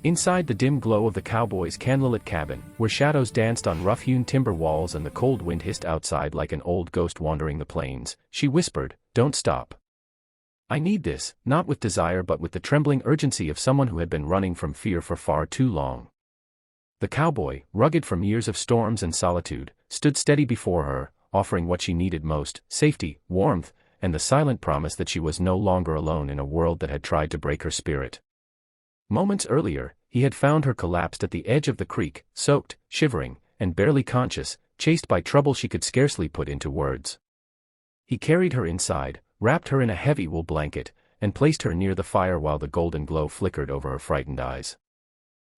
Inside the dim glow of the cowboy's candlelit cabin, where shadows danced on rough-hewn timber walls and the cold wind hissed outside like an old ghost wandering the plains, she whispered, "Don't stop. I need this," not with desire but with the trembling urgency of someone who had been running from fear for far too long. The cowboy, rugged from years of storms and solitude, stood steady before her, offering what she needed most: safety, warmth, and the silent promise that she was no longer alone in a world that had tried to break her spirit. Moments earlier, he had found her collapsed at the edge of the creek, soaked, shivering, and barely conscious, chased by trouble she could scarcely put into words. He carried her inside, wrapped her in a heavy wool blanket, and placed her near the fire while the golden glow flickered over her frightened eyes.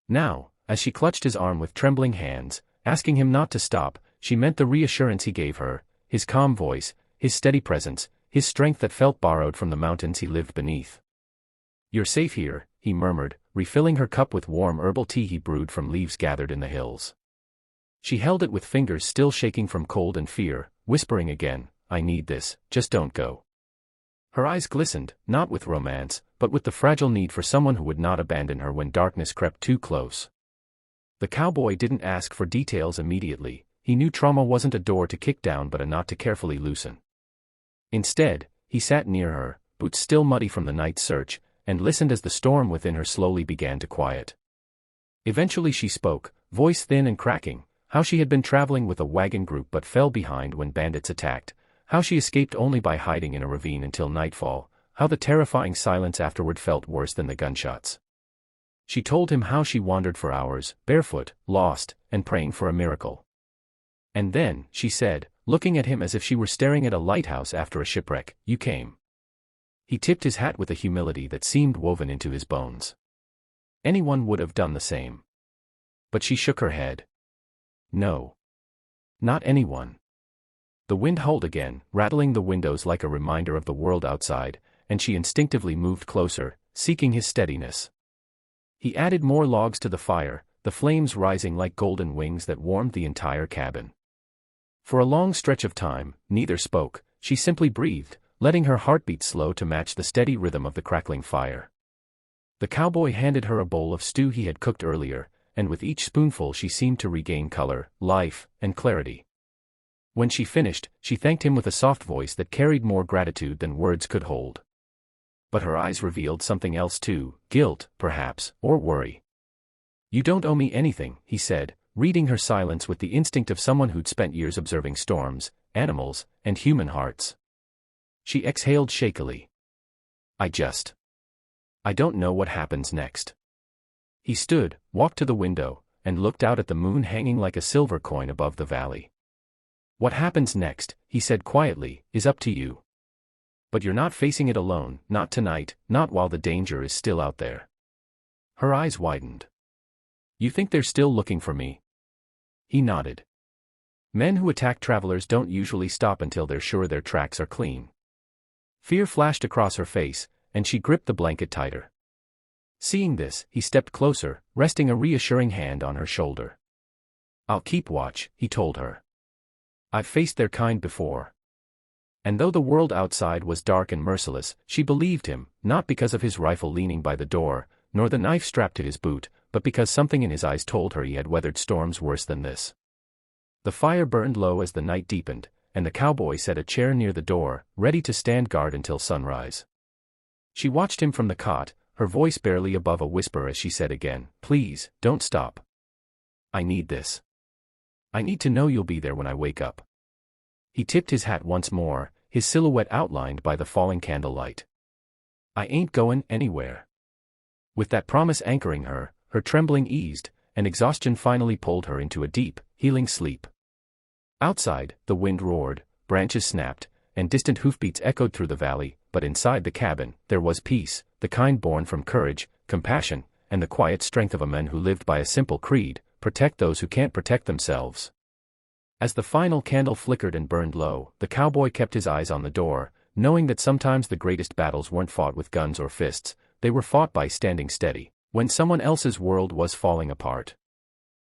Now, as she clutched his arm with trembling hands, asking him not to stop, she meant the reassurance he gave her, his calm voice, his steady presence, his strength that felt borrowed from the mountains he lived beneath. "You're safe here," he murmured, refilling her cup with warm herbal tea he brewed from leaves gathered in the hills. She held it with fingers still shaking from cold and fear, whispering again, "I need this, just don't go." Her eyes glistened, not with romance, but with the fragile need for someone who would not abandon her when darkness crept too close. The cowboy didn't ask for details immediately. He knew trauma wasn't a door to kick down but a knot to carefully loosen. Instead, he sat near her, boots still muddy from the night's search, and listened as the storm within her slowly began to quiet. Eventually she spoke, voice thin and cracking, how she had been traveling with a wagon group but fell behind when bandits attacked, how she escaped only by hiding in a ravine until nightfall, how the terrifying silence afterward felt worse than the gunshots. She told him how she wandered for hours, barefoot, lost, and praying for a miracle. And then, she said, looking at him as if she were staring at a lighthouse after a shipwreck, "You came." He tipped his hat with a humility that seemed woven into his bones. Anyone would have done the same. But she shook her head. No. Not anyone. The wind howled again, rattling the windows like a reminder of the world outside, and she instinctively moved closer, seeking his steadiness. He added more logs to the fire, the flames rising like golden wings that warmed the entire cabin. For a long stretch of time, neither spoke. She simply breathed, letting her heartbeat slow to match the steady rhythm of the crackling fire. The cowboy handed her a bowl of stew he had cooked earlier, and with each spoonful she seemed to regain color, life, and clarity. When she finished, she thanked him with a soft voice that carried more gratitude than words could hold. But her eyes revealed something else too, guilt, perhaps, or worry. "You don't owe me anything," he said, reading her silence with the instinct of someone who'd spent years observing storms, animals, and human hearts. She exhaled shakily. I don't know what happens next." He stood, walked to the window, and looked out at the moon hanging like a silver coin above the valley. "What happens next," he said quietly, "is up to you. But you're not facing it alone, not tonight, not while the danger is still out there." Her eyes widened. "You think they're still looking for me?" He nodded. "Men who attack travelers don't usually stop until they're sure their tracks are clean." Fear flashed across her face, and she gripped the blanket tighter. Seeing this, he stepped closer, resting a reassuring hand on her shoulder. "I'll keep watch," he told her. "I've faced their kind before." And though the world outside was dark and merciless, she believed him, not because of his rifle leaning by the door, nor the knife strapped to his boot, but because something in his eyes told her he had weathered storms worse than this. The fire burned low as the night deepened, and the cowboy set a chair near the door, ready to stand guard until sunrise. She watched him from the cot, her voice barely above a whisper as she said again, "Please, don't stop. I need this. I need to know you'll be there when I wake up." He tipped his hat once more, his silhouette outlined by the falling candlelight. "I ain't going anywhere." With that promise anchoring her, her trembling eased, and exhaustion finally pulled her into a deep, healing sleep. Outside, the wind roared, branches snapped, and distant hoofbeats echoed through the valley, but inside the cabin, there was peace, the kind born from courage, compassion, and the quiet strength of a man who lived by a simple creed: protect those who can't protect themselves. As the final candle flickered and burned low, the cowboy kept his eyes on the door, knowing that sometimes the greatest battles weren't fought with guns or fists, they were fought by standing steady, when someone else's world was falling apart.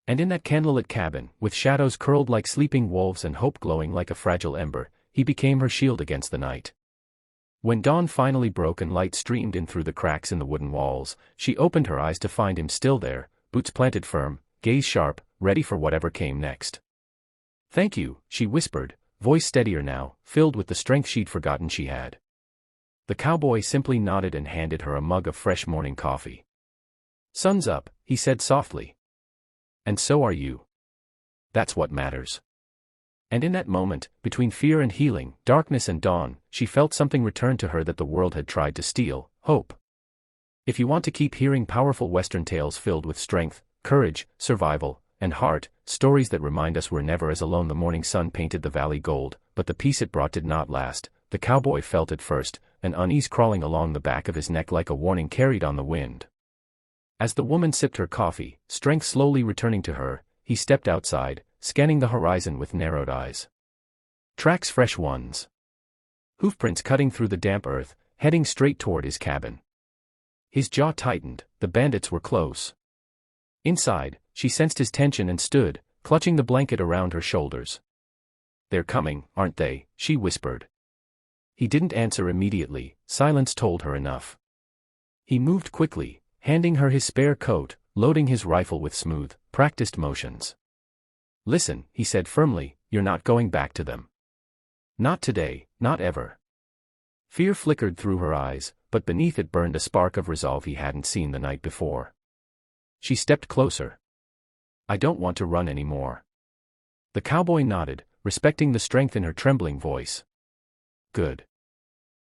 And in that candlelit cabin, with shadows curled like sleeping wolves and hope glowing like a fragile ember, he became her shield against the night. When dawn finally broke and light streamed in through the cracks in the wooden walls, she opened her eyes to find him still there, boots planted firm, gaze sharp, ready for whatever came next. "Thank you," she whispered, voice steadier now, filled with the strength she'd forgotten she had. The cowboy simply nodded and handed her a mug of fresh morning coffee. "Sun's up," he said softly. "And so are you. That's what matters." And in that moment, between fear and healing, darkness and dawn, she felt something return to her that the world had tried to steal: hope. If you want to keep hearing powerful Western tales filled with strength, courage, survival, and heart, stories that remind us we're never as alone. The morning sun painted the valley gold, but the peace it brought did not last. The cowboy felt it first, an unease crawling along the back of his neck like a warning carried on the wind. As the woman sipped her coffee, strength slowly returning to her, he stepped outside, scanning the horizon with narrowed eyes. Tracks, fresh ones. Hoofprints cutting through the damp earth, heading straight toward his cabin. His jaw tightened, the bandits were close. Inside, she sensed his tension and stood, clutching the blanket around her shoulders. "They're coming, aren't they?" she whispered. He didn't answer immediately, silence told her enough. He moved quickly, handing her his spare coat, loading his rifle with smooth, practiced motions. "Listen," he said firmly, "you're not going back to them. Not today, not ever." Fear flickered through her eyes, but beneath it burned a spark of resolve he hadn't seen the night before. She stepped closer. "I don't want to run anymore." The cowboy nodded, respecting the strength in her trembling voice. "Good.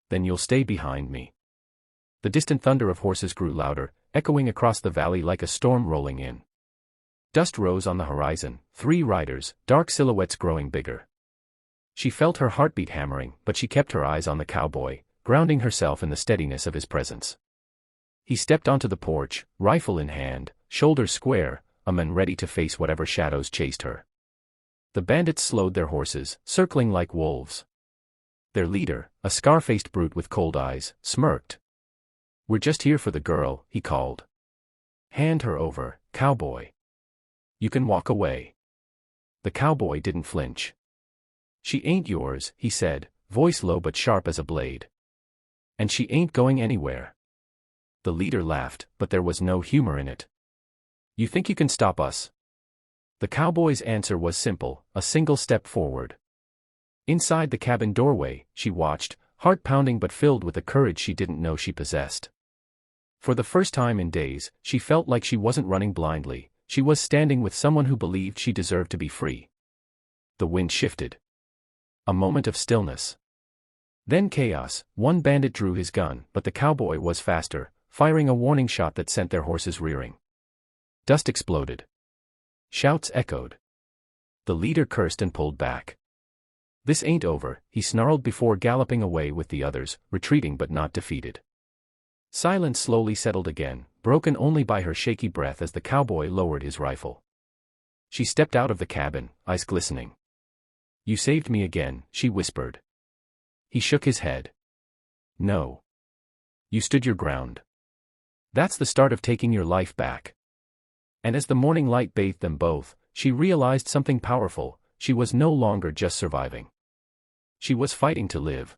Then you'll stay behind me." The distant thunder of horses grew louder, echoing across the valley like a storm rolling in. Dust rose on the horizon, 3 riders, dark silhouettes growing bigger. She felt her heartbeat hammering, but she kept her eyes on the cowboy, grounding herself in the steadiness of his presence. He stepped onto the porch, rifle in hand, shoulders square, a man ready to face whatever shadows chased her. The bandits slowed their horses, circling like wolves. Their leader, a scar-faced brute with cold eyes, smirked. "We're just here for the girl," he called. "Hand her over, cowboy. You can walk away." The cowboy didn't flinch. "She ain't yours," he said, voice low but sharp as a blade. "And she ain't going anywhere." The leader laughed, but there was no humor in it. "You think you can stop us?" The cowboy's answer was simple, a single step forward. Inside the cabin doorway, she watched, heart pounding but filled with a courage she didn't know she possessed. For the first time in days, she felt like she wasn't running blindly, she was standing with someone who believed she deserved to be free. The wind shifted. A moment of stillness. Then chaos. One bandit drew his gun, but the cowboy was faster, firing a warning shot that sent their horses rearing. Dust exploded. Shouts echoed. The leader cursed and pulled back. "This ain't over," he snarled before galloping away with the others, retreating but not defeated. Silence slowly settled again, broken only by her shaky breath as the cowboy lowered his rifle. She stepped out of the cabin, eyes glistening. "You saved me again," she whispered. He shook his head. "No. You stood your ground. That's the start of taking your life back." And as the morning light bathed them both, she realized something powerful: she was no longer just surviving. She was fighting to live.